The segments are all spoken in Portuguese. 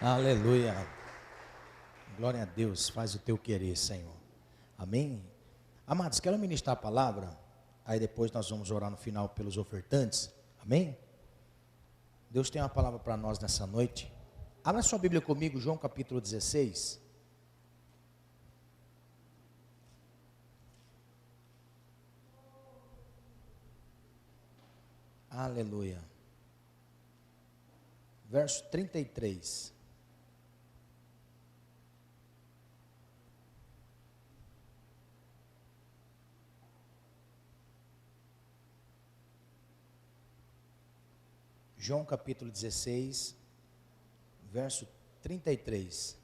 Aleluia. Glória a Deus. Faz o teu querer, Senhor. Amém? Amados, quero ministrar a palavra. Aí depois nós vamos orar no final pelos ofertantes. Amém? Deus tem uma palavra para nós nessa noite. Abra sua Bíblia comigo, João capítulo 16. Aleluia. Verso 33. João capítulo 16, verso 33.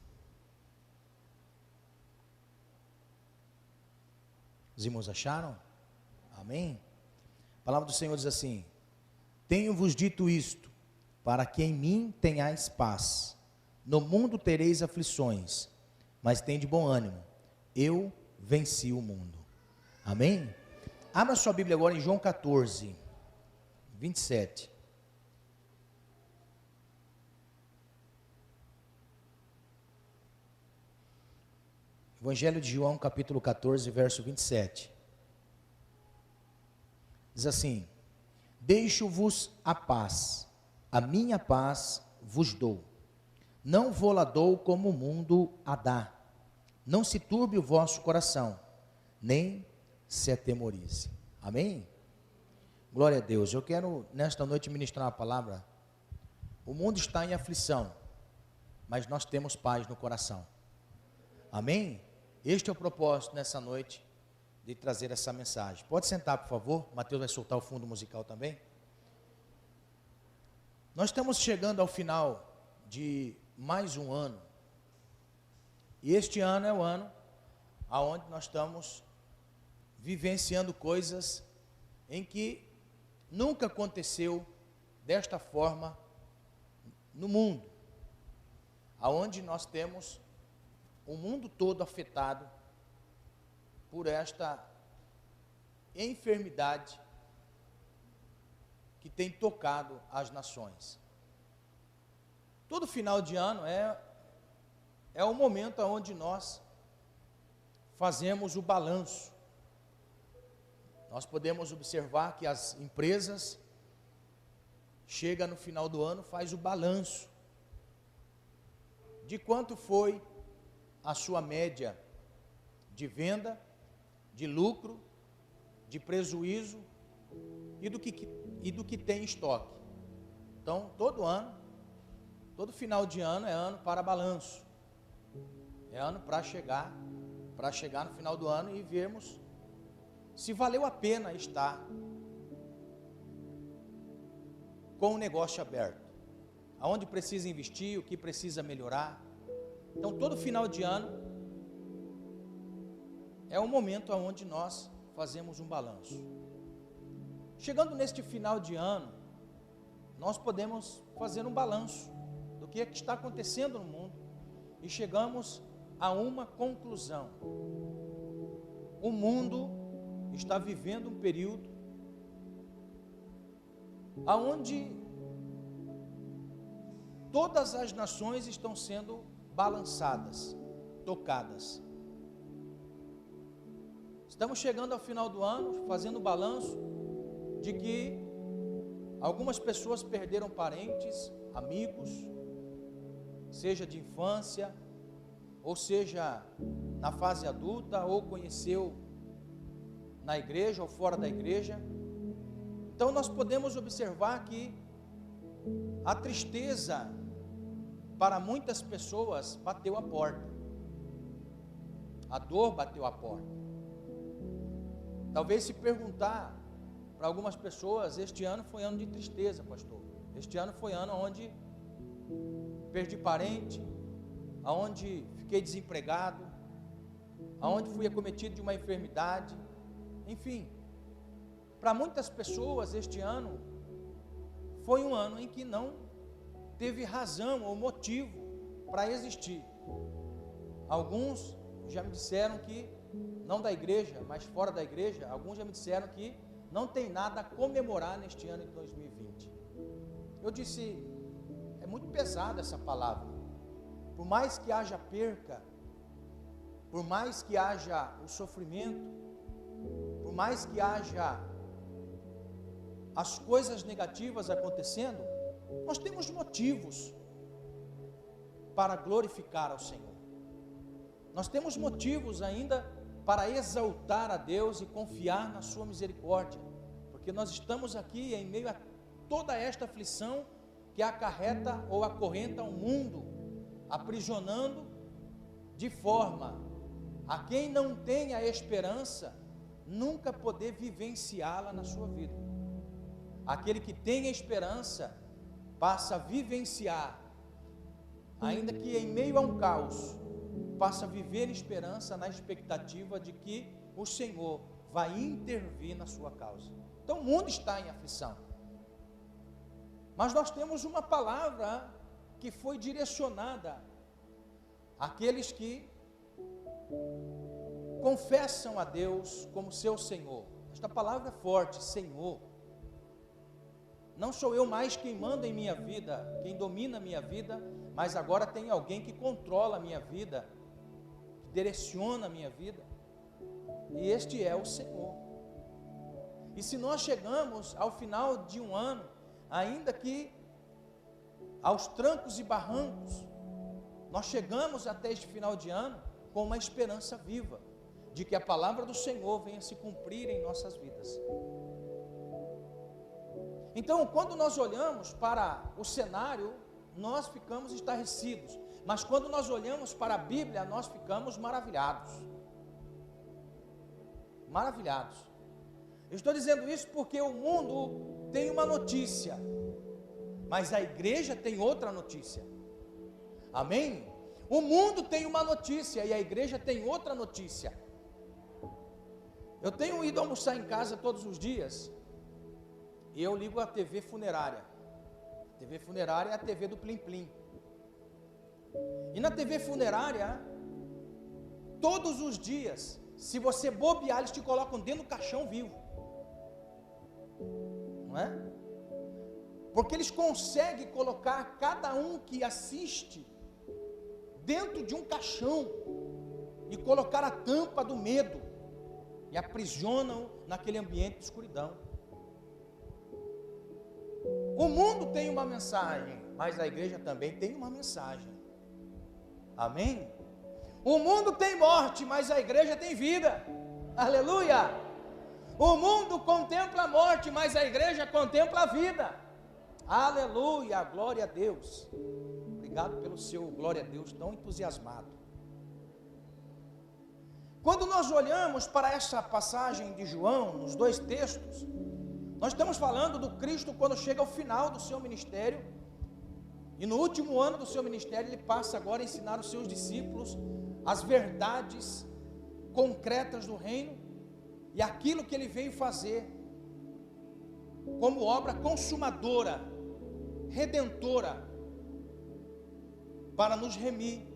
Os irmãos acharam? Amém? A palavra do Senhor diz assim: tenho-vos dito isto, para que em mim tenhais paz. No mundo tereis aflições, mas tende bom ânimo. Eu venci o mundo. Amém? Abra sua Bíblia agora em João 14, 27. Evangelho de João, capítulo 14, verso 27. Diz assim: deixo-vos a paz, a minha paz vos dou. Não vou-la dou como o mundo a dá. Não se turbe o vosso coração, nem se atemorize. Amém? Glória a Deus. Eu quero nesta noite ministrar uma palavra. O mundo está em aflição, mas nós temos paz no coração. Amém? Este é o propósito nessa noite de trazer essa mensagem. Pode sentar, por favor. Mateus vai soltar o fundo musical também. Nós estamos chegando ao final de mais um ano. E este ano é o ano onde nós estamos vivenciando coisas em que nunca aconteceu desta forma no mundo. Aonde nós temos o mundo todo afetado por esta enfermidade que tem tocado as nações. Todo final de ano é o momento onde nós fazemos o balanço. Nós podemos observar que as empresas chegam no final do ano, faz o balanço de quanto foi a sua média de venda, de lucro, de prejuízo e do que tem em estoque. Então, todo ano, todo final de ano é ano para balanço. É ano para chegar no final do ano e vermos se valeu a pena estar com o negócio aberto. Aonde precisa investir, o que precisa melhorar. Então, todo final de ano é um momento onde nós fazemos um balanço. Chegando neste final de ano, nós podemos fazer um balanço do que está acontecendo no mundo e chegamos a uma conclusão. O mundo está vivendo um período onde todas as nações estão sendo balançadas, tocadas. Estamos chegando ao final do ano, fazendo o balanço de que algumas pessoas perderam parentes, amigos, seja de infância, ou seja na fase adulta, ou conheceu na igreja ou fora da igreja. Então nós podemos observar que a tristeza para muitas pessoas bateu a porta. A dor bateu a porta. Talvez se perguntar para algumas pessoas, este ano foi ano de tristeza, pastor. Este ano foi ano onde perdi parente, aonde fiquei desempregado, aonde fui acometido de uma enfermidade. Enfim, para muitas pessoas este ano foi um ano em que não teve razão ou motivo para existir. Alguns já me disseram que, não da igreja, mas fora da igreja, alguns já me disseram que não tem nada a comemorar neste ano de 2020. Eu disse, é muito pesada essa palavra, por mais que haja perca, por mais que haja o sofrimento, por mais que haja as coisas negativas acontecendo, nós temos motivos para glorificar ao Senhor. Nós temos motivos ainda para exaltar a Deus e confiar na sua misericórdia, porque nós estamos aqui em meio a toda esta aflição que acarreta ou acorrenta o mundo, aprisionando de forma a quem não tem a esperança nunca poder vivenciá-la na sua vida. Aquele que tem a esperança passa a vivenciar, ainda que em meio a um caos, passa a viver esperança na expectativa de que o Senhor vai intervir na sua causa. Então o mundo está em aflição, mas nós temos uma palavra que foi direcionada àqueles que confessam a Deus como seu Senhor. Esta palavra é forte, Senhor. Não sou eu mais quem manda em minha vida, quem domina a minha vida, mas agora tem alguém que controla a minha vida, que direciona a minha vida, e este é o Senhor. E se nós chegamos ao final de um ano, ainda que aos trancos e barrancos, nós chegamos até este final de ano com uma esperança viva, de que a palavra do Senhor venha se cumprir em nossas vidas. Então, quando nós olhamos para o cenário, nós ficamos estarrecidos, mas quando nós olhamos para a Bíblia, nós ficamos maravilhados. Maravilhados. Eu estou dizendo isso porque o mundo tem uma notícia, mas a igreja tem outra notícia. Amém? O mundo tem uma notícia e a igreja tem outra notícia. Eu tenho ido almoçar em casa todos os dias e eu ligo a TV funerária. A TV funerária é a TV do Plim Plim. E na TV funerária, todos os dias, se você bobear, eles te colocam dentro do caixão vivo. Não é? Porque eles conseguem colocar cada um que assiste dentro de um caixão e colocar a tampa do medo e aprisionam naquele ambiente de escuridão. O mundo tem uma mensagem, mas a igreja também tem uma mensagem. Amém? O mundo tem morte, mas a igreja tem vida. Aleluia! O mundo contempla a morte, mas a igreja contempla a vida. Aleluia! Glória a Deus. Obrigado pelo seu glória a Deus tão entusiasmado. Quando nós olhamos para essa passagem de João, nos dois textos, nós estamos falando do Cristo quando chega ao final do seu ministério, e no último ano do seu ministério, ele passa agora a ensinar os seus discípulos as verdades concretas do reino, e aquilo que ele veio fazer, como obra consumadora, redentora, para nos remir,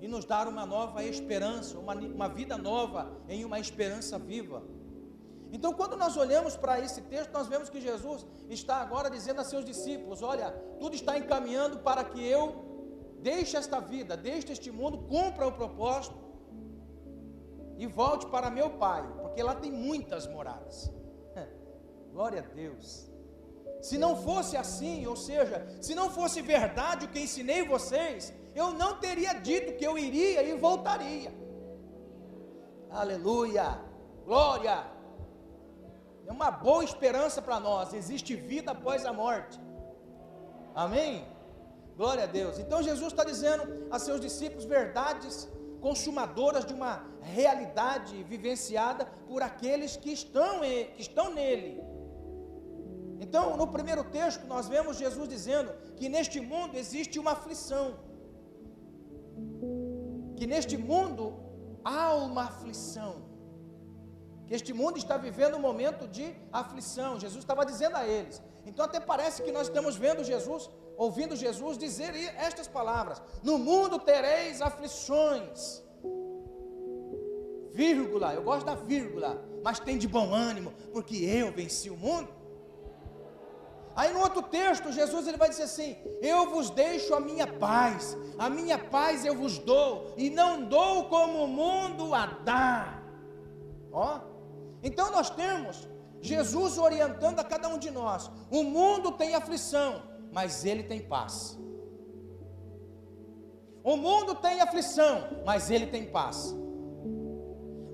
e nos dar uma nova esperança, uma vida nova, em uma esperança viva. Então, quando nós olhamos para esse texto, nós vemos que Jesus está agora dizendo a seus discípulos: olha, tudo está encaminhando para que eu deixe esta vida, deixe este mundo, cumpra o propósito e volte para meu Pai, porque lá tem muitas moradas. Glória a Deus. Se não fosse assim, ou seja, se não fosse verdade o que ensinei vocês, eu não teria dito que eu iria e voltaria. Aleluia, glória. É uma boa esperança para nós, existe vida após a morte. Amém? Glória a Deus. Então Jesus está dizendo a seus discípulos verdades consumadoras de uma realidade vivenciada por aqueles que estão nele. Então, no primeiro texto, nós vemos Jesus dizendo que neste mundo existe uma aflição, que neste mundo há uma aflição, que este mundo está vivendo um momento de aflição. Jesus estava dizendo a eles. Então até parece que nós estamos vendo Jesus, ouvindo Jesus dizer estas palavras: no mundo tereis aflições, vírgula, eu gosto da vírgula, mas tem de bom ânimo, porque eu venci o mundo. Aí no outro texto, Jesus ele vai dizer assim: eu vos deixo a minha paz eu vos dou, e não dou como o mundo a dá. Ó, então nós temos Jesus orientando a cada um de nós. O mundo tem aflição, mas ele tem paz. O mundo tem aflição, mas ele tem paz.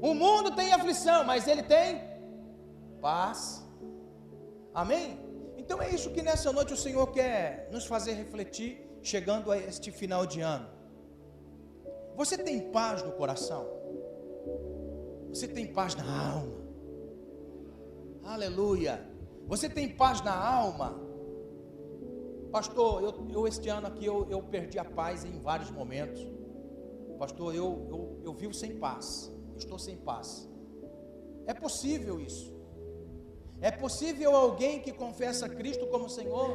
O mundo tem aflição, mas ele tem paz. Amém? Então é isso que nessa noite o Senhor quer nos fazer refletir, chegando a este final de ano. Você tem paz no coração? Você tem paz na alma? Aleluia! Você tem paz na alma? Pastor, eu este ano aqui eu perdi a paz em vários momentos. Pastor, eu vivo sem paz, estou sem paz. É possível isso. É possível alguém que confessa Cristo como Senhor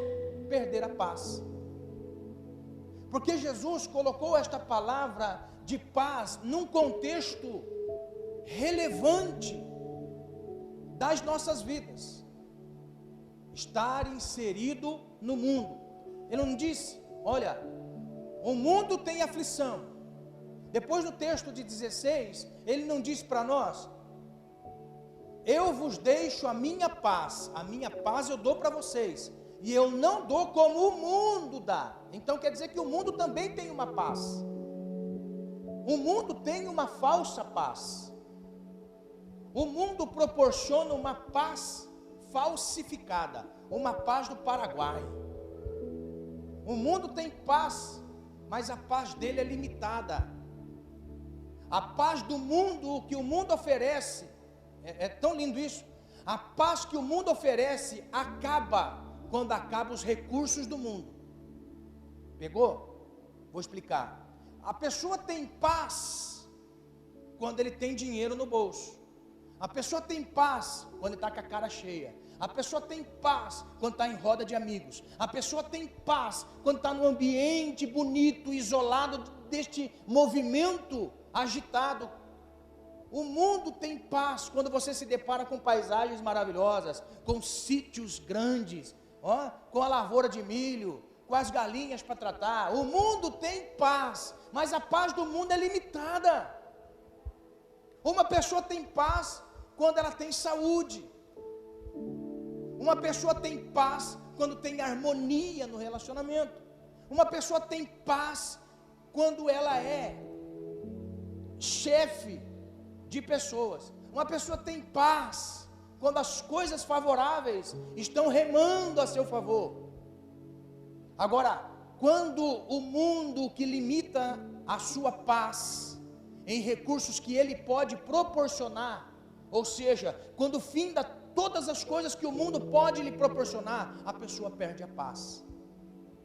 perder a paz. Porque Jesus colocou esta palavra de paz num contexto relevante das nossas vidas. Estar inserido no mundo. Ele não disse, olha, o mundo tem aflição. Depois no texto de 16, ele não disse para nós: eu vos deixo a minha paz eu dou para vocês, e eu não dou como o mundo dá. Então quer dizer que o mundo também tem uma paz. O mundo tem uma falsa paz. O mundo proporciona uma paz falsificada, uma paz do Paraguai. O mundo tem paz, mas a paz dele é limitada. A paz do mundo, o que o mundo oferece, é tão lindo isso. A paz que o mundo oferece acaba quando acabam os recursos do mundo. Pegou? Vou explicar. A pessoa tem paz quando ele tem dinheiro no bolso. A pessoa tem paz quando está com a cara cheia. A pessoa tem paz quando está em roda de amigos. A pessoa tem paz quando está num ambiente bonito, isolado deste movimento agitado. O mundo tem paz quando você se depara com paisagens maravilhosas, com sítios grandes, ó, com a lavoura de milho, com as galinhas para tratar. O mundo tem paz, mas a paz do mundo é limitada. Uma pessoa tem paz quando ela tem saúde. Uma pessoa tem paz quando tem harmonia no relacionamento. Uma pessoa tem paz quando ela é chefe de pessoas. Uma pessoa tem paz quando as coisas favoráveis estão remando a seu favor. Agora, quando o mundo que limita a sua paz em recursos que ele pode proporcionar, ou seja, quando finda todas as coisas que o mundo pode lhe proporcionar, a pessoa perde a paz.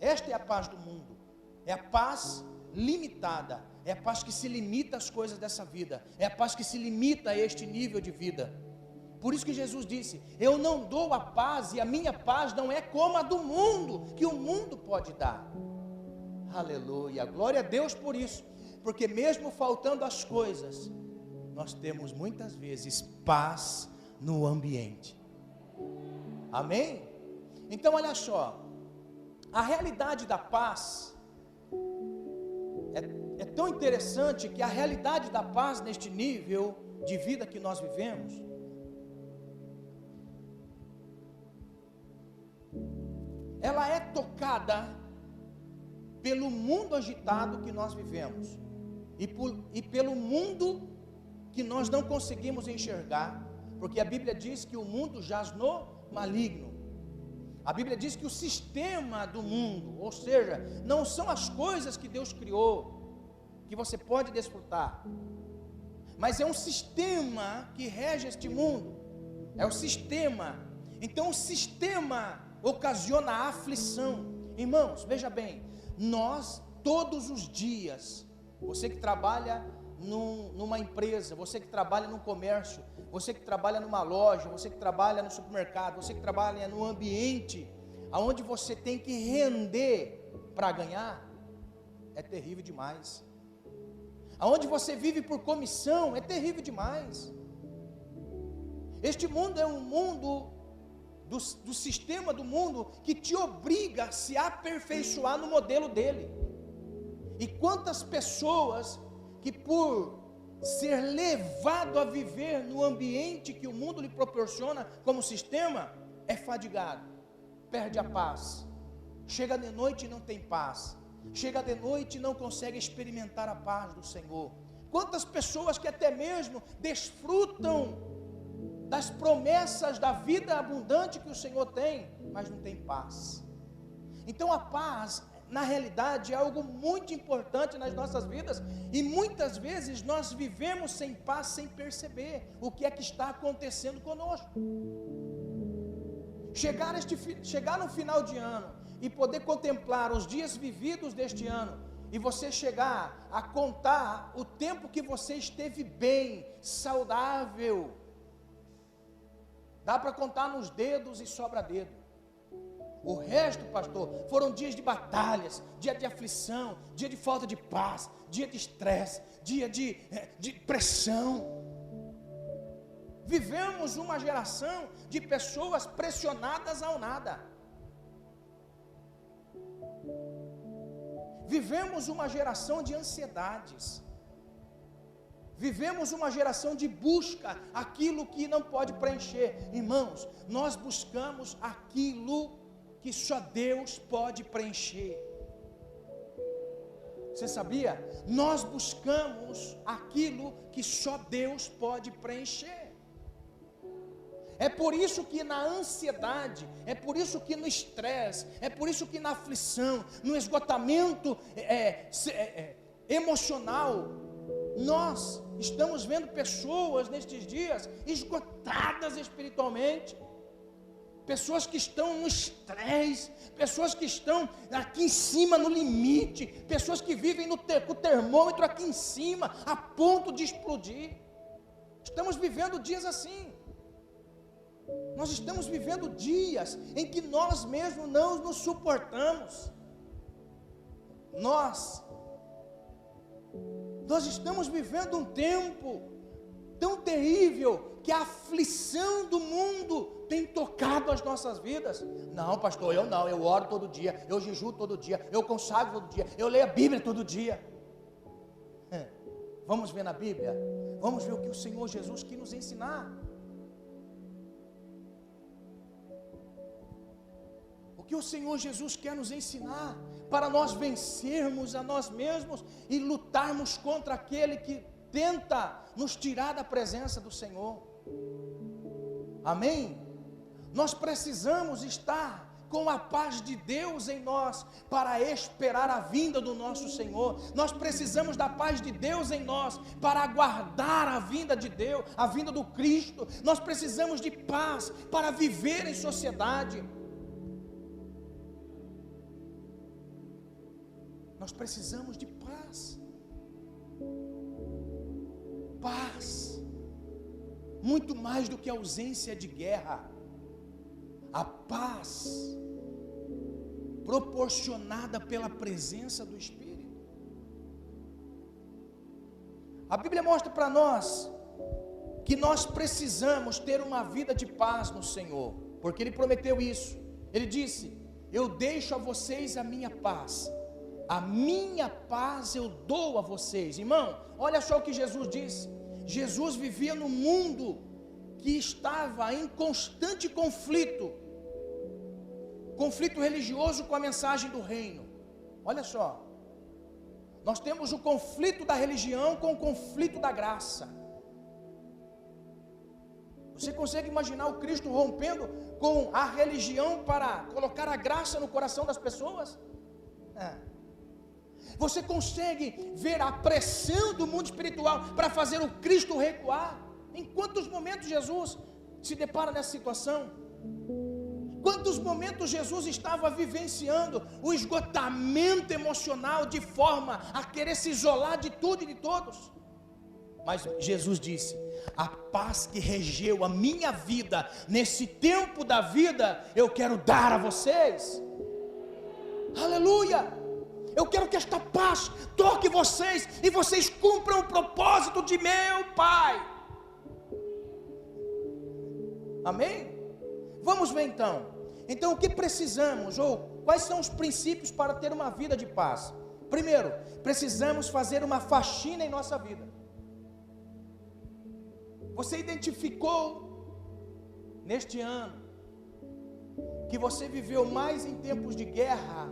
Esta é a paz do mundo. É a paz limitada. É a paz que se limita às coisas dessa vida. É a paz que se limita a este nível de vida. Por isso que Jesus disse: eu não dou a paz, e a minha paz não é como a do mundo, que o mundo pode dar. Aleluia, glória a Deus por isso. Porque mesmo faltando as coisas, nós temos muitas vezes paz no ambiente. Amém? Então olha só, a realidade da paz é tão interessante, que a realidade da paz neste nível de vida que nós vivemos, ela é tocada pelo mundo agitado que nós vivemos, e pelo mundo que nós não conseguimos enxergar, porque a Bíblia diz que o mundo jaz no maligno. A Bíblia diz que o sistema do mundo, ou seja, não são as coisas que Deus criou, que você pode desfrutar, mas é um sistema que rege este mundo, é o sistema. Então o sistema ocasiona aflição. Irmãos, veja bem, nós todos os dias, você que trabalha numa empresa, você que trabalha num comércio, você que trabalha numa loja, você que trabalha no supermercado, você que trabalha num ambiente onde você tem que render para ganhar, é terrível demais. Aonde você vive por comissão, é terrível demais. Este mundo é um mundo do sistema do mundo que te obriga a se aperfeiçoar no modelo dele. E quantas pessoas que por ser levado a viver no ambiente que o mundo lhe proporciona como sistema, é fadigado, perde a paz, chega de noite e não tem paz, chega de noite e não consegue experimentar a paz do Senhor. Quantas pessoas que até mesmo desfrutam das promessas da vida abundante que o Senhor tem, mas não tem paz. Então a paz, na realidade, é algo muito importante nas nossas vidas, e muitas vezes nós vivemos sem paz, sem perceber o que é que está acontecendo conosco. Chegar no final de ano e poder contemplar os dias vividos deste ano, e você chegar a contar o tempo que você esteve bem, saudável, dá para contar nos dedos e sobra dedo. O resto, pastor, foram dias de batalhas, dia de aflição, dia de falta de paz, dia de estresse, dia de pressão. Vivemos uma geração de pessoas pressionadas ao nada. Vivemos uma geração de ansiedades. Vivemos uma geração de busca, aquilo que não pode preencher. Irmãos, nós buscamos aquilo que só Deus pode preencher. Você sabia? Nós buscamos aquilo que só Deus pode preencher. É por isso que na ansiedade, é por isso que no estresse, é por isso que na aflição, no esgotamento emocional, nós estamos vendo pessoas nestes dias esgotadas espiritualmente, pessoas que estão no estresse, pessoas que estão aqui em cima no limite, pessoas que vivem com o termômetro aqui em cima, a ponto de explodir. Estamos vivendo dias assim. Nós estamos vivendo dias em que nós mesmos não nos suportamos. Nós estamos vivendo um tempo tão terrível que a aflição do mundo tem tocado as nossas vidas. Não, pastor, eu oro todo dia, eu jejuo todo dia, eu consagro todo dia, eu leio a Bíblia todo dia. Vamos ver na Bíblia, vamos ver o que o Senhor Jesus quis nos ensinar. O que o Senhor Jesus quer nos ensinar para nós vencermos a nós mesmos e lutarmos contra aquele que tenta nos tirar da presença do Senhor. Amém? Nós precisamos estar com a paz de Deus em nós para esperar a vinda do nosso Senhor. Nós precisamos da paz de Deus em nós para aguardar a vinda de Deus, a vinda do Cristo. Nós precisamos de paz para viver em sociedade. Nós precisamos de paz. Paz, muito mais do que ausência de guerra. A paz proporcionada pela presença do Espírito. A Bíblia mostra para nós que nós precisamos ter uma vida de paz no Senhor, porque Ele prometeu isso. Ele disse: eu deixo a vocês a minha paz, a minha paz eu dou a vocês. Irmão, olha só o que Jesus disse. Jesus vivia num mundo que estava em constante conflito religioso com a mensagem do reino. Olha só, nós temos o conflito da religião com o conflito da graça. Você consegue imaginar o Cristo rompendo com a religião para colocar a graça no coração das pessoas? Você consegue ver a pressão do mundo espiritual para fazer o Cristo recuar? Em quantos momentos Jesus se depara nessa situação? Quantos momentos Jesus estava vivenciando o esgotamento emocional de forma a querer se isolar de tudo e de todos? Mas Jesus disse: a paz que regeu a minha vida nesse tempo da vida, eu quero dar a vocês. Aleluia! Eu quero que esta paz toque vocês e vocês cumpram o propósito de meu Pai. Amém? Vamos ver então. Então o que precisamos, ou quais são os princípios para ter uma vida de paz? Primeiro, precisamos fazer uma faxina em nossa vida. Você identificou neste ano que você viveu mais em tempos de guerra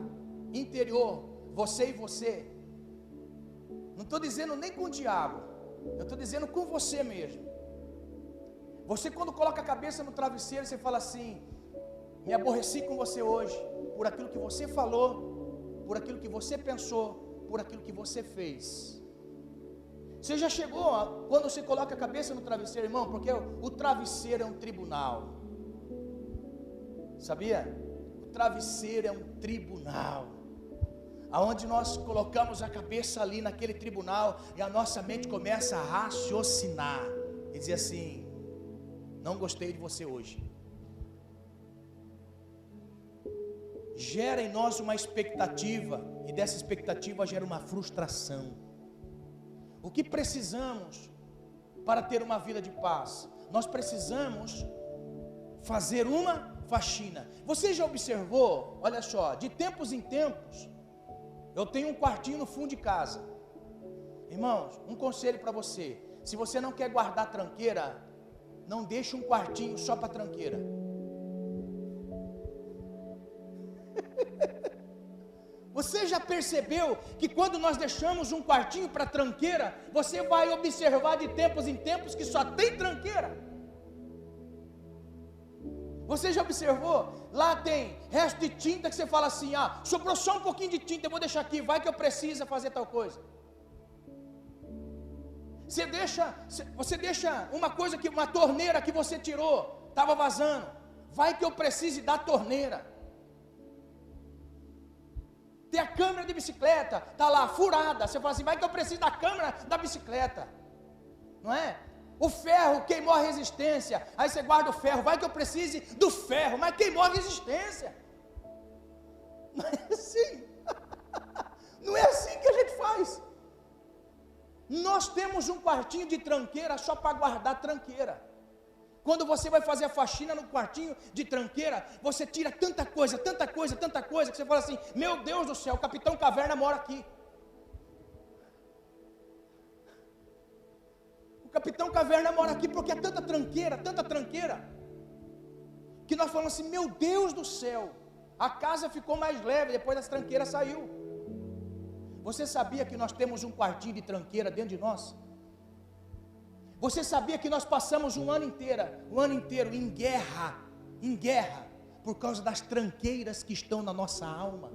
interior, você e você? Não estou dizendo nem com o diabo, eu estou dizendo com você mesmo. Você, quando coloca a cabeça no travesseiro, você fala assim: me aborreci com você hoje, por aquilo que você falou, por aquilo que você pensou, por aquilo que você fez. Você já chegou, quando você coloca a cabeça no travesseiro, irmão, porque o travesseiro é um tribunal, sabia? O travesseiro é um tribunal, aonde nós colocamos a cabeça ali naquele tribunal, e a nossa mente começa a raciocinar, e dizer assim: não gostei de você hoje. Gera em nós uma expectativa, e dessa expectativa gera uma frustração. O que precisamos para ter uma vida de paz? Nós precisamos fazer uma faxina. Você já observou? Olha só, de tempos em tempos, eu tenho um quartinho no fundo de casa. Irmãos, um conselho para você: se você não quer guardar tranqueira, não deixe um quartinho só para tranqueira. Você já percebeu que quando nós deixamos um quartinho para tranqueira, você vai observar de tempos em tempos que só tem tranqueira? Você já observou? Lá tem resto de tinta que você fala assim: ah, sobrou só um pouquinho de tinta, eu vou deixar aqui, vai que eu preciso fazer tal coisa. Você deixa uma coisa, uma torneira que você tirou, estava vazando, vai que eu precise da torneira. Tem a câmera de bicicleta, está lá furada, você fala assim: vai que eu preciso da câmera da bicicleta, não é? O ferro queimou a resistência, aí você guarda o ferro, vai que eu precise do ferro, mas queimou a resistência. Não é assim, não é assim que a gente faz. Nós temos um quartinho de tranqueira só para guardar tranqueira. Quando você vai fazer a faxina no quartinho de tranqueira, você tira tanta coisa, que você fala assim: meu Deus do céu, o Capitão Caverna mora aqui. O Capitão Caverna mora aqui porque é tanta tranqueira, que nós falamos assim: meu Deus do céu, a casa ficou mais leve depois das tranqueiras saiu. Você sabia que nós temos um quartinho de tranqueira dentro de nós? Você sabia que nós passamos um ano inteiro em guerra, por causa das tranqueiras que estão na nossa alma?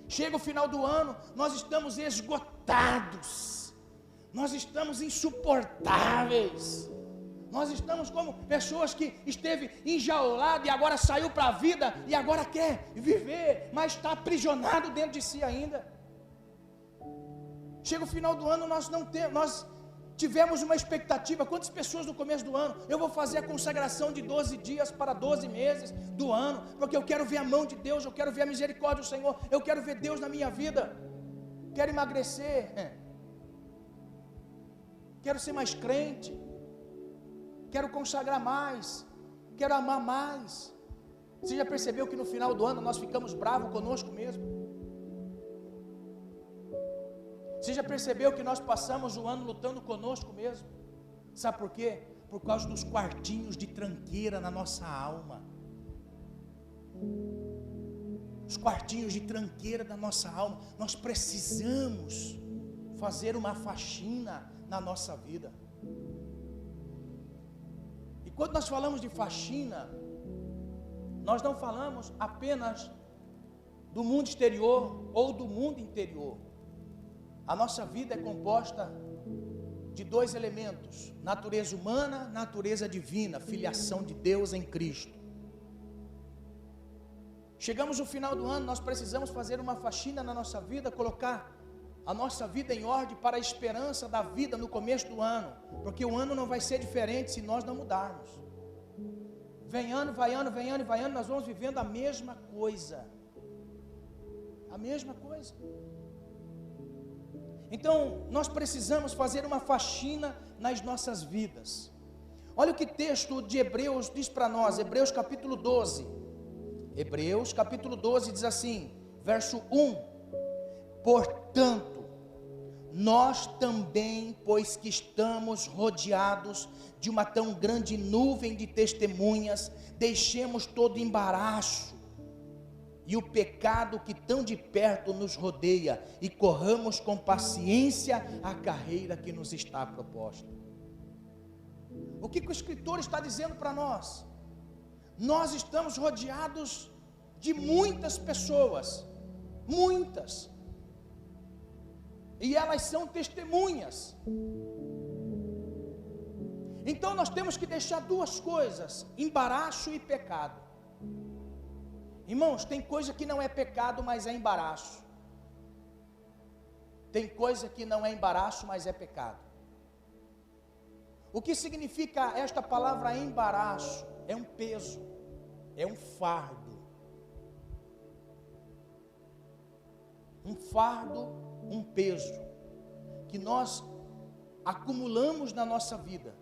Chega o final do ano, nós estamos esgotados, nós estamos insuportáveis, nós estamos como pessoas que esteve enjaulado e agora saiu para a vida e agora quer viver, mas está aprisionado dentro de si ainda. Chega o final do ano, nós tivemos uma expectativa. Quantas pessoas no começo do ano: eu vou fazer a consagração de 12 dias para 12 meses do ano, porque eu quero ver a mão de Deus, eu quero ver a misericórdia do Senhor, eu quero ver Deus na minha vida, quero emagrecer, quero ser mais crente, quero consagrar mais, quero amar mais. Você já percebeu que no final do ano nós ficamos bravos conosco mesmo? Você já percebeu que nós passamos o ano lutando conosco mesmo? Sabe por quê? Por causa dos quartinhos de tranqueira na nossa alma. Os quartinhos de tranqueira da nossa alma. Nós precisamos fazer uma faxina na nossa vida. E quando nós falamos de faxina, nós não falamos apenas do mundo exterior ou do mundo interior. A nossa vida é composta de dois elementos: natureza humana, natureza divina, filiação de Deus em Cristo. Chegamos no final do ano, nós precisamos fazer uma faxina na nossa vida, colocar a nossa vida em ordem para a esperança da vida no começo do ano, porque o ano não vai ser diferente se nós não mudarmos. Vem ano, vai ano, vem ano e vai ano, nós vamos vivendo a mesma coisa. A mesma coisa. Então, nós precisamos fazer uma faxina nas nossas vidas. Olha o que o texto de Hebreus diz para nós, Hebreus capítulo 12. Hebreus capítulo 12 diz assim, verso 1: portanto, nós também, pois que estamos rodeados de uma tão grande nuvem de testemunhas, deixemos todo embaraço e o pecado que tão de perto nos rodeia, e corramos com paciência a carreira que nos está proposta. O que o escritor está dizendo para nós? Nós estamos rodeados de muitas pessoas, muitas, e elas são testemunhas. Então nós temos que deixar duas coisas: embaraço e pecado. Irmãos, tem coisa que não é pecado, mas é embaraço. Tem coisa que não é embaraço, mas é pecado. O que significa esta palavra embaraço? É um peso, é um fardo. Um fardo, um peso, que nós acumulamos na nossa vida.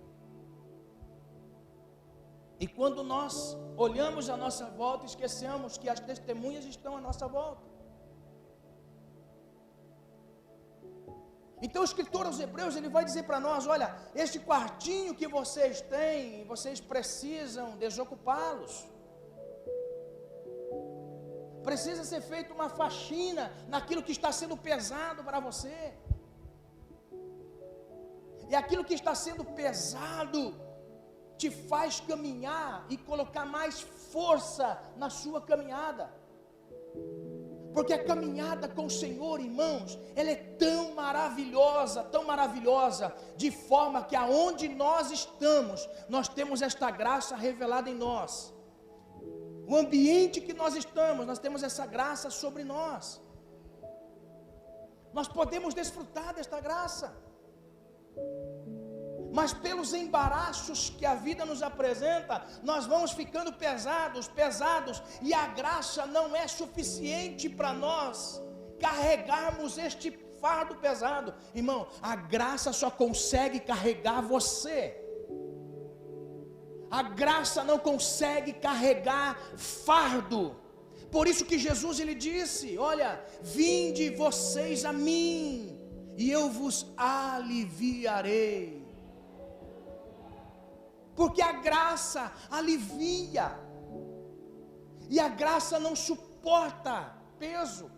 E quando nós olhamos à nossa volta, esquecemos que as testemunhas estão à nossa volta. Então o escritor aos Hebreus, ele vai dizer para nós: olha, este quartinho que vocês têm, vocês precisam desocupá-los. Precisa ser feita uma faxina naquilo que está sendo pesado para você. E aquilo que está sendo pesado te faz caminhar e colocar mais força na sua caminhada. Porque a caminhada com o Senhor, irmãos, ela é tão maravilhosa, de forma que aonde nós estamos, nós temos esta graça revelada em nós. O ambiente que nós estamos, nós temos essa graça sobre nós. Nós podemos desfrutar desta graça. Mas pelos embaraços que a vida nos apresenta, nós vamos ficando pesados, e a graça não é suficiente para nós carregarmos este fardo pesado. Irmão, a graça só consegue carregar você. A graça não consegue carregar fardo. Por isso que Jesus, ele disse: olha, vinde vocês a mim, e eu vos aliviarei. Porque a graça alivia, e a graça não suporta peso.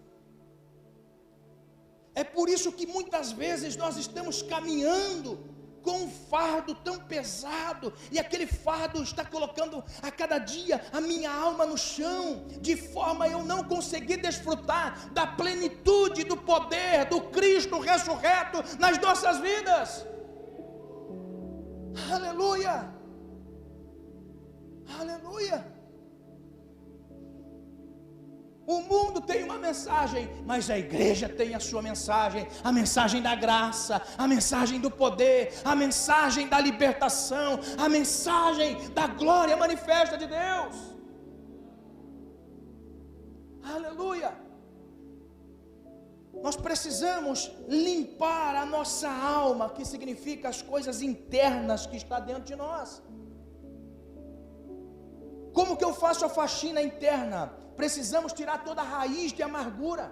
É por isso que muitas vezes nós estamos caminhando com um fardo tão pesado, e aquele fardo está colocando a cada dia a minha alma no chão, de forma a eu não conseguir desfrutar da plenitude do poder do Cristo ressurreto nas nossas vidas. Aleluia! Aleluia! O mundo tem uma mensagem, mas a igreja tem a sua mensagem, a mensagem da graça, a mensagem do poder, a mensagem da libertação, a mensagem da glória manifesta de Deus. Aleluia! Nós precisamos limpar a nossa alma, que significa as coisas internas que está dentro de nós. Como que eu faço a faxina interna? Precisamos tirar toda a raiz de amargura.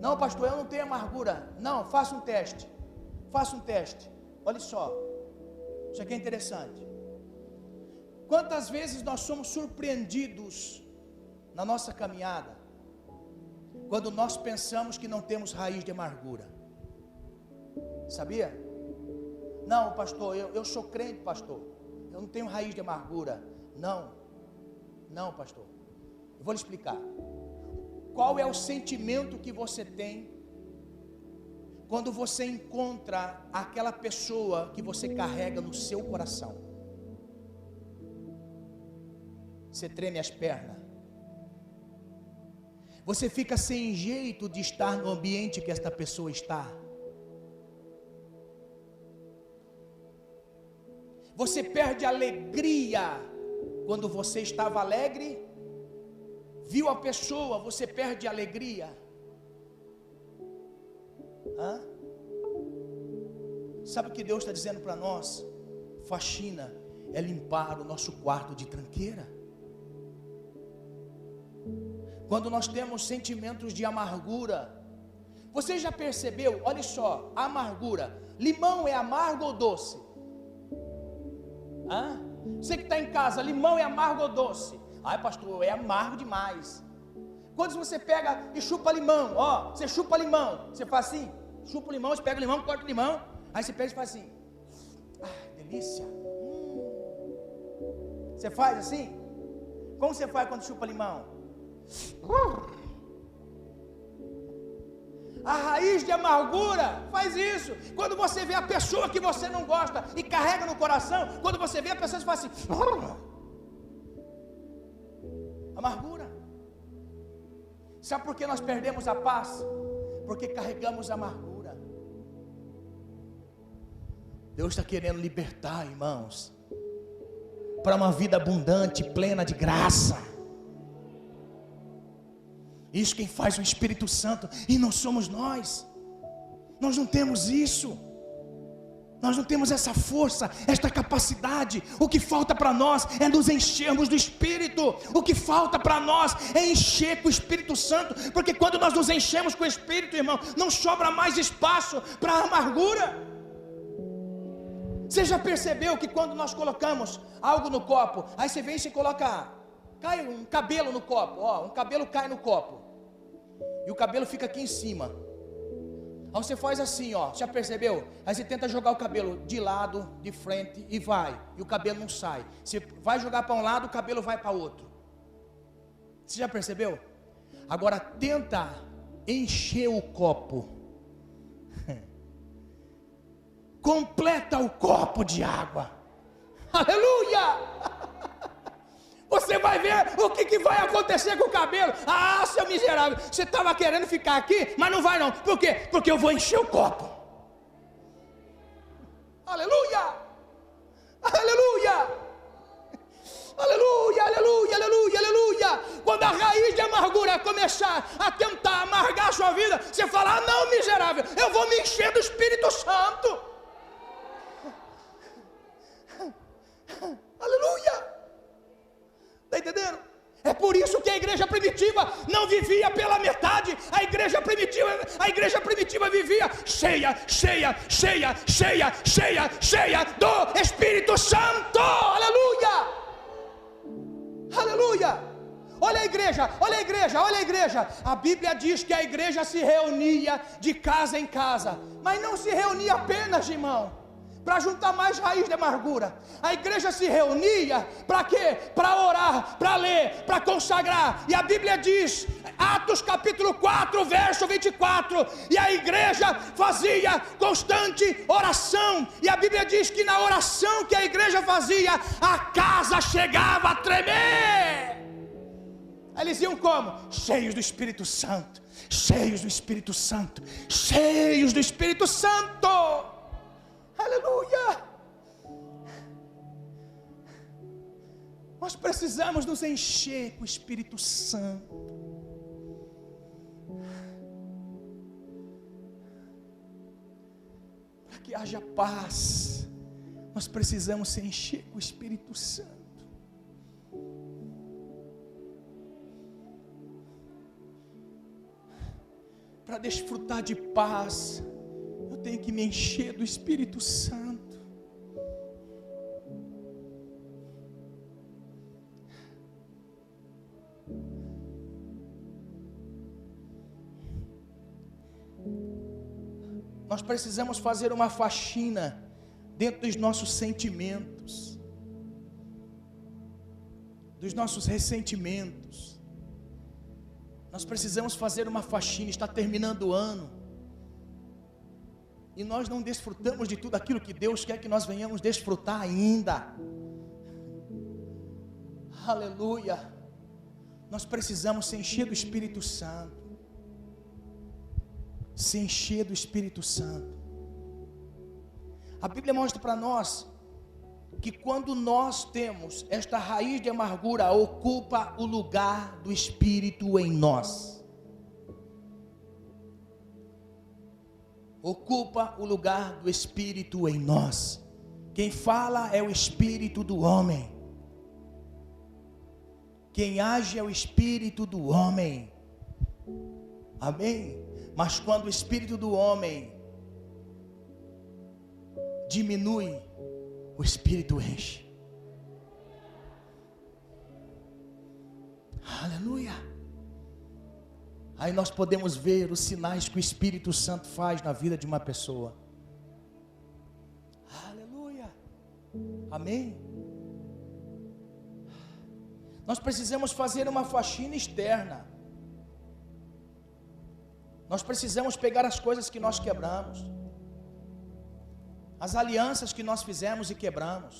Não, pastor, eu não tenho amargura. Não, faça um teste. Olha só, isso aqui é interessante. Quantas vezes nós somos surpreendidos na nossa caminhada, quando nós pensamos que não temos raiz de amargura? Sabia? Não, pastor, eu sou crente, pastor, eu não tenho raiz de amargura. Não, pastor. Eu vou lhe explicar. Qual é o sentimento que você tem quando você encontra aquela pessoa que você carrega no seu coração? Você treme as pernas. Você fica sem jeito de estar no ambiente que esta pessoa está. Você perde a alegria quando você estava alegre. Viu a pessoa, você perde a alegria. Sabe o que Deus está dizendo para nós? Faxina. é limpar o nosso quarto de tranqueira. Quando nós temos sentimentos de amargura, você já percebeu? Olha só, amargura. Limão é amargo ou doce? Você que está em casa, limão é amargo ou doce? Ai, pastor, é amargo demais. Quando você pega e chupa limão, ó, você chupa limão, você faz assim, chupa o limão, você pega o limão, corta o limão, aí você pega e faz assim, delícia. Você faz assim? Como você faz quando chupa limão? A raiz de amargura faz isso. Quando você vê a pessoa que você não gosta e carrega no coração, quando você vê a pessoa, você faz assim, amargura. Sabe por que nós perdemos a paz? Porque carregamos amargura. Deus está querendo libertar, irmãos, para uma vida abundante, plena de graça. Isso quem faz o Espírito Santo, e não somos nós. Nós não temos isso. Nós não temos essa força, esta capacidade. O que falta para nós é nos enchermos do Espírito. O que falta para nós é encher com o Espírito Santo. Porque quando nós nos enchemos com o Espírito, irmão, não sobra mais espaço para a amargura. Você já percebeu que quando nós colocamos algo no copo, aí você vem e você coloca, cai um cabelo no copo, ó, um cabelo cai no copo, e o cabelo fica aqui em cima. Aí você faz assim, ó, já percebeu? Aí você tenta jogar o cabelo de lado, de frente, e vai, e o cabelo não sai. Você vai jogar para um lado, o cabelo vai para outro. Você já percebeu? Agora tenta encher o copo. Completa o copo de água. Aleluia! Você vai ver o que vai acontecer com o cabelo. Ah, seu miserável, você estava querendo ficar aqui, mas não vai não. Por quê? Porque eu vou encher o copo. Aleluia! Aleluia! Aleluia, aleluia, aleluia, aleluia. Quando a raiz de amargura começar a tentar amargar a sua vida, você fala, não, miserável, eu vou me encher do Espírito Santo. Aleluia! Está entendendo? É por isso que a igreja primitiva não vivia pela metade. A igreja primitiva vivia cheia, cheia, cheia, cheia, cheia, cheia do Espírito Santo. Aleluia! Aleluia! Olha a igreja, olha a igreja, olha a igreja. A Bíblia diz que a igreja se reunia de casa em casa, mas não se reunia apenas, irmão, para juntar mais raiz de amargura. A igreja se reunia para quê? Para orar, para ler, para consagrar. E a Bíblia diz, Atos capítulo 4, verso 24, e a igreja fazia constante oração. E a Bíblia diz que na oração que a igreja fazia, a casa chegava a tremer. Eles iam como? Cheios do Espírito Santo, cheios do Espírito Santo, cheios do Espírito Santo. Aleluia! Nós precisamos nos encher com o Espírito Santo. Para que haja paz, nós precisamos se encher com o Espírito Santo. Para desfrutar de paz, eu tenho que me encher do Espírito Santo. Nós precisamos fazer uma faxina dentro dos nossos sentimentos, dos nossos ressentimentos. Nós precisamos fazer uma faxina. Está terminando o ano, e nós não desfrutamos de tudo aquilo que Deus quer que nós venhamos desfrutar ainda. Aleluia! Nós precisamos se encher do Espírito Santo. Se encher do Espírito Santo. A Bíblia mostra para nós que quando nós temos esta raiz de amargura, ocupa o lugar do Espírito em nós. Ocupa o lugar do Espírito em nós. Quem fala é o espírito do homem. Quem age é o espírito do homem. Amém? Mas quando o espírito do homem diminui, o espírito enche. Aleluia. Aí nós podemos ver os sinais que o Espírito Santo faz na vida de uma pessoa. Aleluia. Amém. Nós precisamos fazer uma faxina externa. Nós precisamos pegar as coisas que nós quebramos, as alianças que nós fizemos e quebramos.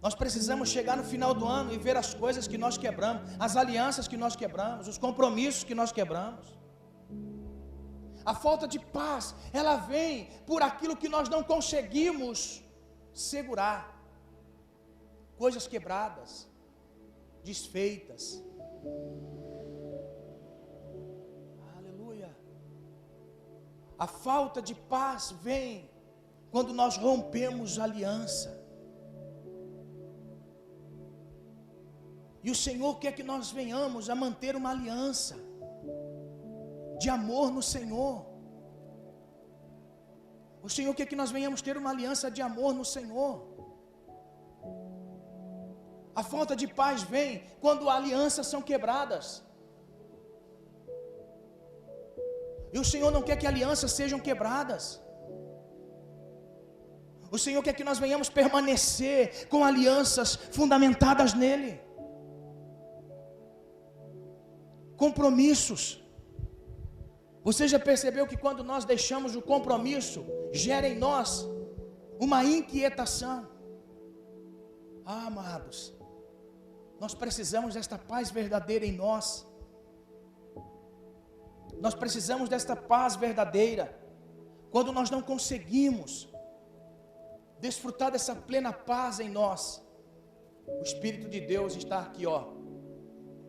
Nós precisamos chegar no final do ano e ver as coisas que nós quebramos, as alianças que nós quebramos, os compromissos que nós quebramos. A falta de paz, ela vem por aquilo que nós não conseguimos segurar. Coisas quebradas, desfeitas. Aleluia. A falta de paz vem quando nós rompemos aliança. E o Senhor quer que nós venhamos a manter uma aliança de amor no Senhor. O Senhor quer que nós venhamos ter uma aliança de amor no Senhor. A falta de paz vem quando alianças são quebradas. E o Senhor não quer que alianças sejam quebradas. O Senhor quer que nós venhamos permanecer com alianças fundamentadas nele. Compromissos. Você já percebeu que quando nós deixamos o compromisso, gera em nós uma inquietação? Ah, amados, nós precisamos desta paz verdadeira em nós. Nós precisamos desta paz verdadeira. Quando nós não conseguimos desfrutar dessa plena paz em nós, o Espírito de Deus está aqui,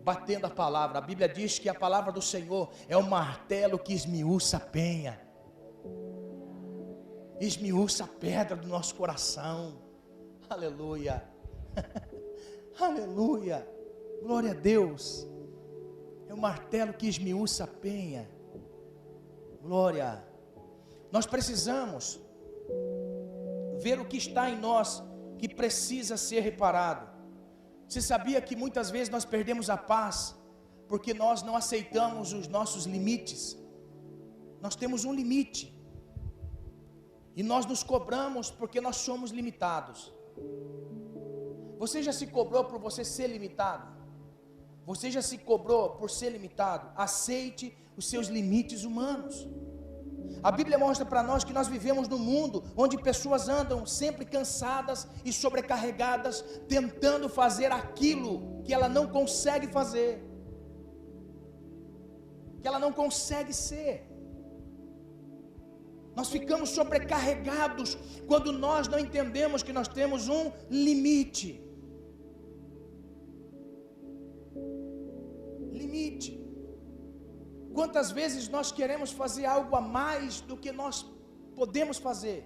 batendo a palavra. A Bíblia diz que a palavra do Senhor é um martelo que esmiuça a penha, esmiuça a pedra do nosso coração. Aleluia. Aleluia. Glória a Deus. É um martelo que esmiuça a penha. Glória. Nós precisamos ver o que está em nós que precisa ser reparado. Você sabia que muitas vezes nós perdemos a paz porque nós não aceitamos os nossos limites? Nós temos um limite e nós nos cobramos porque nós somos limitados. Você já se cobrou por você ser limitado? Você já se cobrou por ser limitado? Aceite os seus limites humanos. A Bíblia mostra para nós que nós vivemos num mundo onde pessoas andam sempre cansadas e sobrecarregadas, tentando fazer aquilo que ela não consegue fazer, que ela não consegue ser. Nós ficamos sobrecarregados quando nós não entendemos que nós temos um limite. Limite. Quantas vezes nós queremos fazer algo a mais do que nós podemos fazer,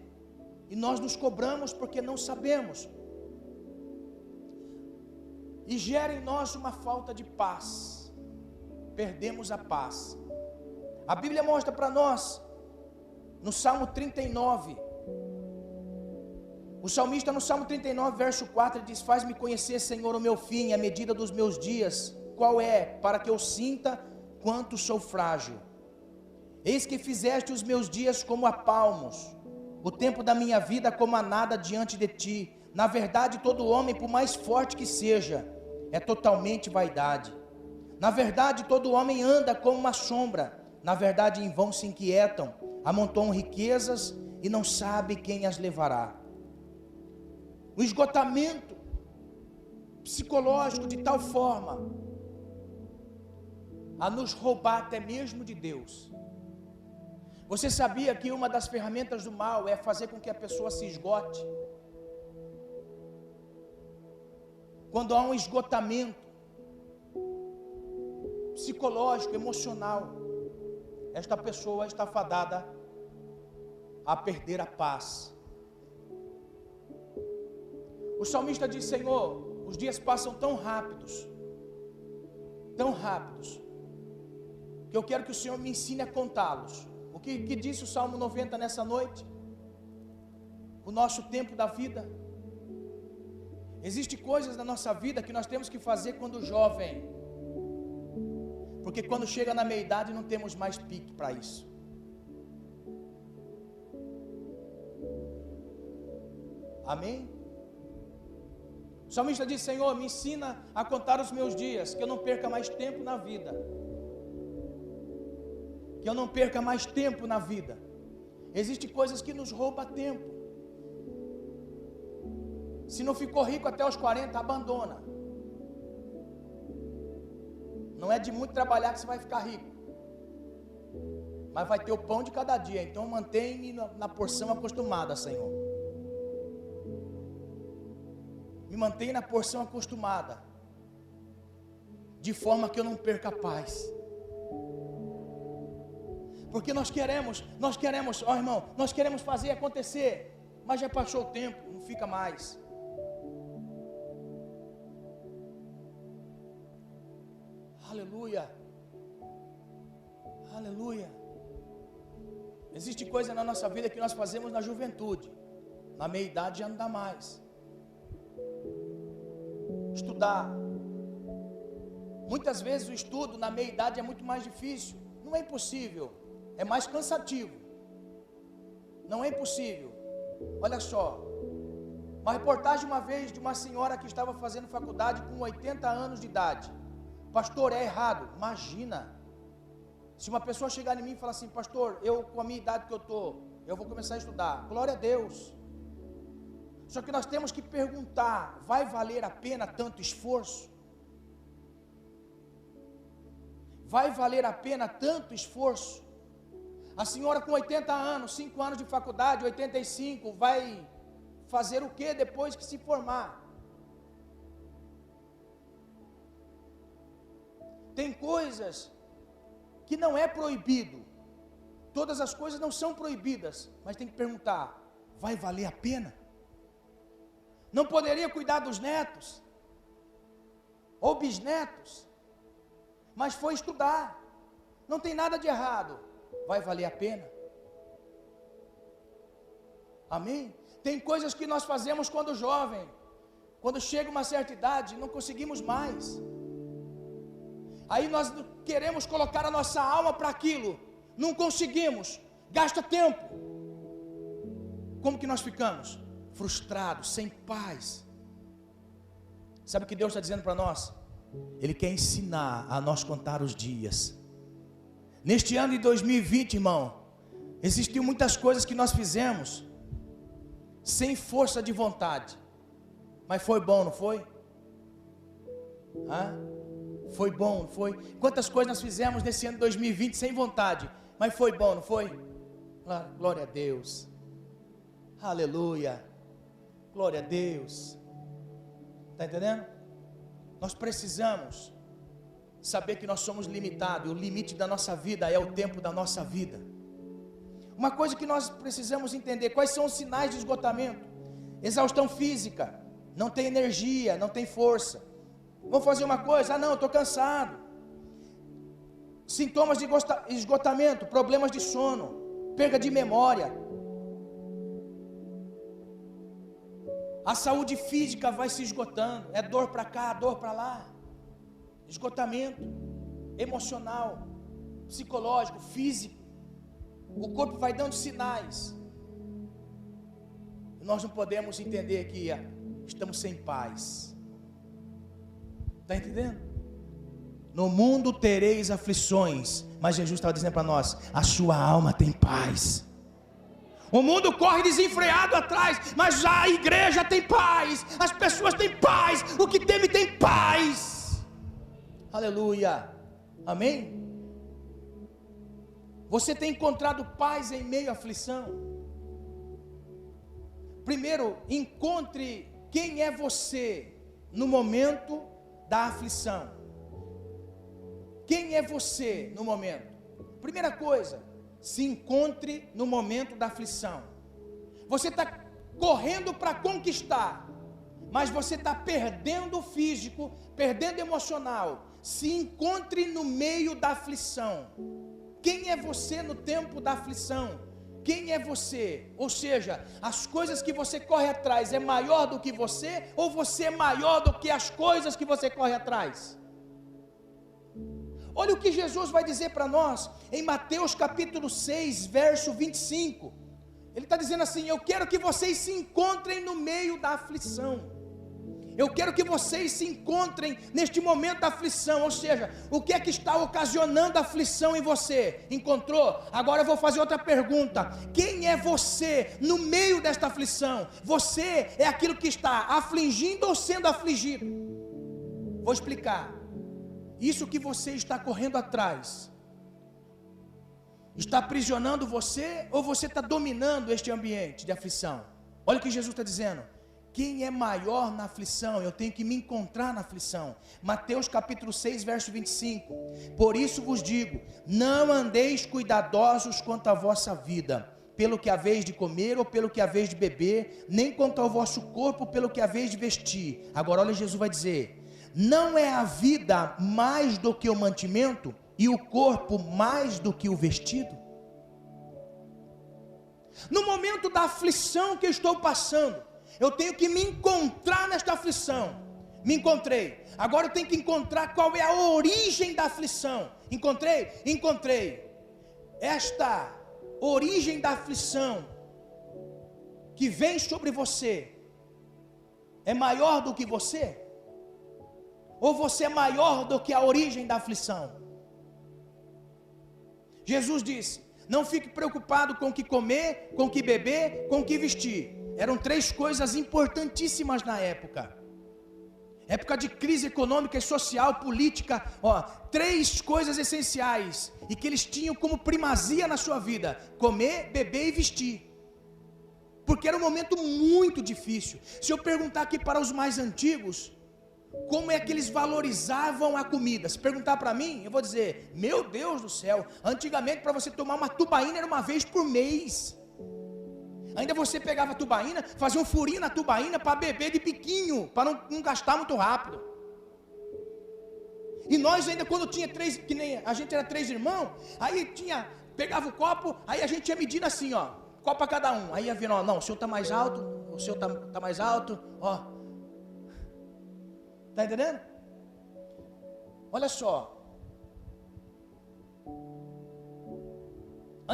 e nós nos cobramos porque não sabemos, e gera em nós uma falta de paz, perdemos a paz. A Bíblia mostra para nós, no Salmo 39, o salmista no Salmo 39, verso 4, ele diz: faz-me conhecer, Senhor, o meu fim, a medida dos meus dias, qual é, para que eu sinta quanto sou frágil. Eis que fizeste os meus dias como a palmos, o tempo da minha vida como a nada diante de ti. Na verdade, todo homem, por mais forte que seja, é totalmente vaidade. Na verdade, todo homem anda como uma sombra. Na verdade, em vão se inquietam, amontoam riquezas e não sabe quem as levará. O esgotamento psicológico de tal forma a nos roubar até mesmo de Deus. Você sabia que uma das ferramentas do mal é fazer com que a pessoa se esgote? Quando há um esgotamento psicológico, emocional, esta pessoa está fadada a perder a paz. O salmista diz: Senhor, os dias passam tão rápidos, que eu quero que o Senhor me ensine a contá-los. O que disse o Salmo 90 nessa noite? O nosso tempo da vida. Existem coisas na nossa vida que nós temos que fazer quando jovem, porque quando chega na meia-idade não temos mais pique para isso. Amém? O salmista diz: Senhor, me ensina a contar os meus dias, que eu não perca mais tempo na vida. Que eu não perca mais tempo na vida. Existem coisas que nos roubam tempo. Se não ficou rico até os 40, abandona. Não é de muito trabalhar que você vai ficar rico, mas vai ter o pão de cada dia. Então mantém-me na porção acostumada, Senhor. Me mantenha na porção acostumada, de forma que eu não perca a paz. Porque nós queremos, ó irmão, nós queremos fazer acontecer, mas já passou o tempo, não fica mais. Aleluia, aleluia. Existe coisa na nossa vida que nós fazemos na juventude, na meia-idade já não dá mais. Estudar. Muitas vezes o estudo na meia-idade é muito mais difícil. Não é impossível, é mais cansativo. Não é impossível. Olha só, uma reportagem uma vez de uma senhora que estava fazendo faculdade com 80 anos de idade. Pastor, é errado. Imagina, se uma pessoa chegar em mim e falar assim: pastor, eu com a minha idade que eu estou, eu vou começar a estudar. Glória a Deus. Só que nós temos que perguntar: vai valer a pena tanto esforço? Vai valer a pena tanto esforço? A senhora com 80 anos, 5 anos de faculdade, 85, vai fazer o que depois que se formar? Tem coisas que não é proibido. Todas as coisas não são proibidas, mas tem que perguntar: vai valer a pena? Não poderia cuidar dos netos ou bisnetos, mas foi estudar. Não tem nada de errado. Vai valer a pena? Amém? Tem coisas que nós fazemos quando jovem, quando chega uma certa idade, não conseguimos mais. Aí nós queremos colocar a nossa alma para aquilo, não conseguimos, gasta tempo. Como que nós ficamos? Frustrados, sem paz. Sabe o que Deus está dizendo para nós? Ele quer ensinar a nós contar os dias. Neste ano de 2020, irmão, existiu muitas coisas que nós fizemos sem força de vontade, mas foi bom, não foi? Foi bom, não foi? Quantas coisas nós fizemos nesse ano de 2020 sem vontade, mas foi bom, não foi? Glória a Deus, aleluia, glória a Deus. Está entendendo? Nós precisamos saber que nós somos limitados. O limite da nossa vida é o tempo da nossa vida. Uma coisa que nós precisamos entender: quais são os sinais de esgotamento? Exaustão física, não tem energia, não tem força. Vamos fazer uma coisa: não, estou cansado. Sintomas de esgotamento: problemas de sono, perda de memória. A saúde física vai se esgotando, é dor para cá, dor para lá. Esgotamento emocional, psicológico, físico. O corpo vai dando sinais. Nós não podemos entender que estamos sem paz. Está entendendo? No mundo tereis aflições, mas Jesus estava dizendo para nós: a sua alma tem paz. O mundo corre desenfreado atrás, mas a igreja tem paz, as pessoas têm paz, o que teme tem paz. Aleluia, amém? Você tem encontrado paz em meio à aflição? Primeiro, encontre quem é você no momento da aflição. Quem é você no momento? Primeira coisa, se encontre no momento da aflição. Você está correndo para conquistar, mas você está perdendo o físico, perdendo o emocional, se encontre no meio da aflição. Quem é você no tempo da aflição? Quem é você? Ou seja, as coisas que você corre atrás é maior do que você, ou você é maior do que as coisas que você corre atrás? Olha o que Jesus vai dizer para nós em Mateus capítulo 6, verso 25. Ele está dizendo assim: eu quero que vocês se encontrem no meio da aflição. Eu quero que vocês se encontrem neste momento da aflição. Ou seja, o que é que está ocasionando a aflição em você? Encontrou? Agora eu vou fazer outra pergunta: quem é você no meio desta aflição? Você é aquilo que está afligindo ou sendo afligido? Vou explicar. Isso que você está correndo atrás está aprisionando você, ou você está dominando este ambiente de aflição? Olha o que Jesus está dizendo: quem é maior na aflição? Eu tenho que me encontrar na aflição. Mateus capítulo 6, verso 25. Por isso vos digo, não andeis cuidadosos quanto à vossa vida, pelo que haveis de comer ou pelo que haveis de beber, nem quanto ao vosso corpo, pelo que haveis de vestir. Agora olha, Jesus vai dizer: não é a vida mais do que o mantimento, e o corpo mais do que o vestido? No momento da aflição que eu estou passando, eu tenho que me encontrar nesta aflição. Me encontrei. Agora eu tenho que encontrar qual é a origem da aflição. Encontrei? Encontrei. Esta origem da aflição que vem sobre você é maior do que você? Ou você é maior do que a origem da aflição? Jesus disse: não fique preocupado com o que comer, com o que beber, com o que vestir. Eram 3 coisas importantíssimas na época. Época de crise econômica e social, política, 3 coisas essenciais, e que eles tinham como primazia na sua vida: comer, beber e vestir. Porque era um momento muito difícil. Se eu perguntar aqui para os mais antigos, como é que eles valorizavam a comida? Se perguntar para mim, eu vou dizer: meu Deus do céu, antigamente para você tomar uma tubaína era uma vez por mês. Ainda você pegava a tubaína, fazia um furinho na tubaína para beber de biquinho, para não gastar muito rápido. E nós ainda, quando tinha 3, que nem a gente era 3 irmãos, aí pegava o copo, aí a gente ia medindo assim, copo para cada um. Aí ia vendo, não, o senhor está mais alto, o senhor está mais alto, Está entendendo? Olha só.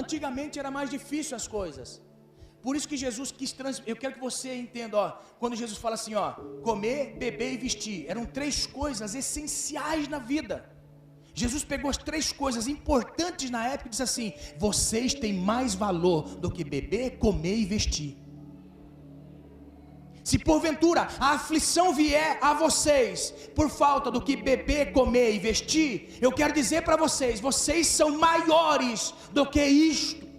Antigamente era mais difícil as coisas. Por isso que Jesus quis eu quero que você entenda, quando Jesus fala assim, comer, beber e vestir, eram 3 coisas essenciais na vida. Jesus pegou as 3 coisas importantes na época e disse assim: vocês têm mais valor do que beber, comer e vestir. Se porventura a aflição vier a vocês por falta do que beber, comer e vestir, eu quero dizer para vocês: vocês são maiores do que isto.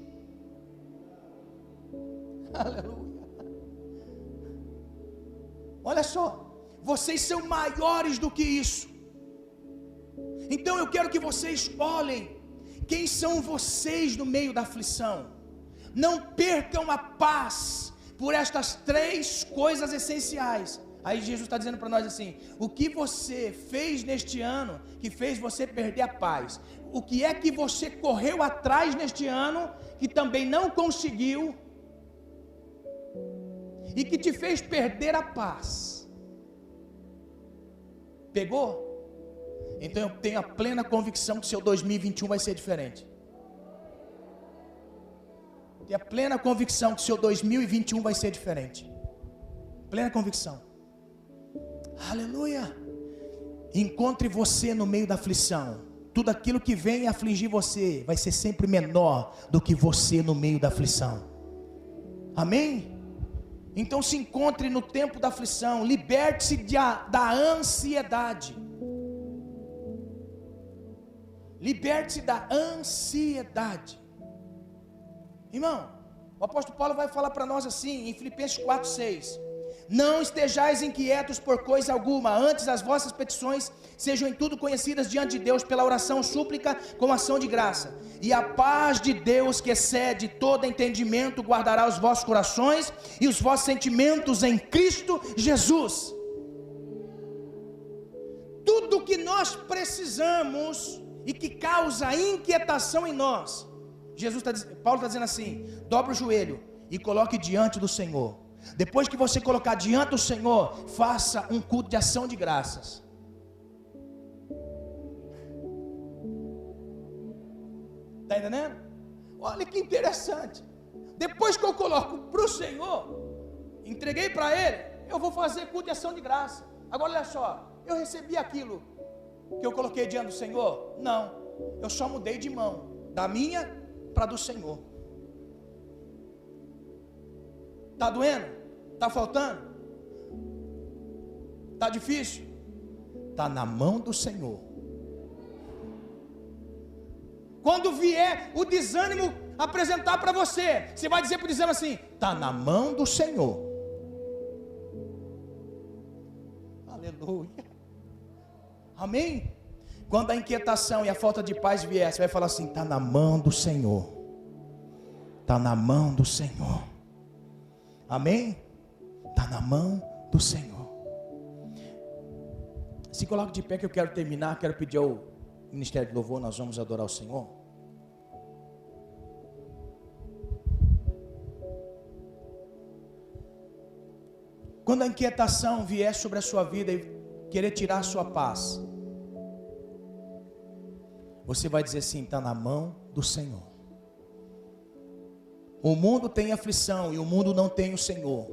Aleluia. Olha só, vocês são maiores do que isso. Então eu quero que vocês olhem quem são vocês no meio da aflição. Não percam a paz por estas 3 coisas essenciais. Aí Jesus está dizendo para nós assim: o que você fez neste ano que fez você perder a paz? O que é que você correu atrás neste ano que também não conseguiu e que te fez perder a paz? Pegou? Então eu tenho a plena convicção que seu 2021 vai ser diferente. Tenho a plena convicção que seu 2021 vai ser diferente. Plena convicção. Aleluia. Encontre você no meio da aflição. Tudo aquilo que vem afligir você vai ser sempre menor do que você no meio da aflição. Amém? Então se encontre no tempo da aflição. Liberte-se da ansiedade. Liberte-se da ansiedade. Irmão, o apóstolo Paulo vai falar para nós assim, em Filipenses 4:6: Não estejais inquietos por coisa alguma, antes as vossas petições sejam em tudo conhecidas diante de Deus pela oração, súplica, com ação de graça. E a paz de Deus, que excede todo entendimento, guardará os vossos corações e os vossos sentimentos em Cristo Jesus. Tudo que nós precisamos e que causa inquietação em nós, Paulo está dizendo assim: dobre o joelho e coloque diante do Senhor. Depois que você colocar diante do Senhor, faça um culto de ação de graças. Está entendendo? Olha que interessante. Depois que eu coloco para o Senhor, entreguei para Ele, eu vou fazer culto de ação de graça. Agora olha só, eu recebi aquilo que eu coloquei diante do Senhor? Não, eu só mudei de mão, da minha para do Senhor. Está doendo? Está faltando? Está difícil? Está na mão do Senhor. Quando vier o desânimo apresentar para você, você vai dizer para o desânimo assim: está na mão do Senhor. Aleluia. Amém? Quando a inquietação e a falta de paz vier, você vai falar assim: está na mão do Senhor. Está na mão do Senhor. Amém? Está na mão do Senhor. Se coloque de pé que eu quero terminar. Quero pedir ao Ministério de Louvor, nós vamos adorar o Senhor. Quando a inquietação vier sobre a sua vida e querer tirar a sua paz, você vai dizer assim: está na mão do Senhor. O mundo tem aflição e o mundo não tem o Senhor.